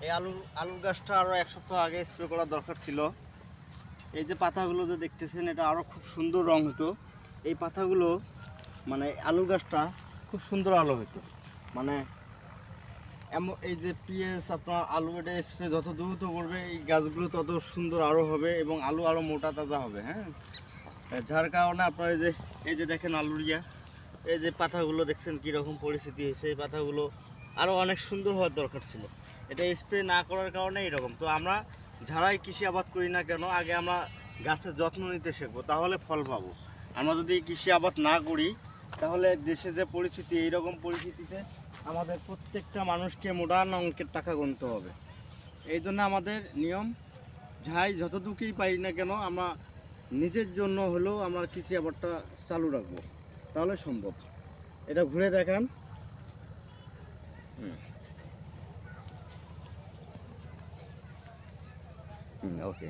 এই আলুর গাছটা আরও 1 সপ্তাহ আগে স্প্রে করা দরকার ছিল। এই যে পাতাগুলো যে দেখতেছেন, এটা আরও খুব সুন্দর রং হতো। এই পাতাগুলো মানে আলু গাছটা খুব সুন্দর আলো হতো। মানে এমন এই যে পিএস আপনার আলু এটা স্প্রে যত দ্রুত করবে এই গাছগুলো তত সুন্দর আরও হবে এবং আলু আরও মোটা তাজা হবে। হ্যাঁ, যার কারণে আপনার এই যে দেখেন আলুর এই যে পাতাগুলো দেখছেন কীরকম পরিস্থিতি হয়েছে। এই পাতাগুলো আরও অনেক সুন্দর হওয়ার দরকার ছিল। এটা স্প্রে না করার কারণে এরকম। তো আমরা যারাই কৃষি আবাদ করি না কেন, আগে আমরা গাছের যত্ন নিতে শিখবো, তাহলে ফল পাবো। আমরা যদি কৃষি আবাদ না করি তাহলে দেশে যে পরিস্থিতি, এইরকম পরিস্থিতিতে আমাদের প্রত্যেকটা মানুষকে মোটা অঙ্কের টাকা গুনতে হবে। এই জন্য আমাদের নিয়ম, যাই যতটুকুই পাই না কেন আমরা নিজের জন্য হলেও আমরা কৃষি আবাদটা চালু রাখবো, তাহলে সম্ভব। এটা ঘুরে দেখান। ওকে।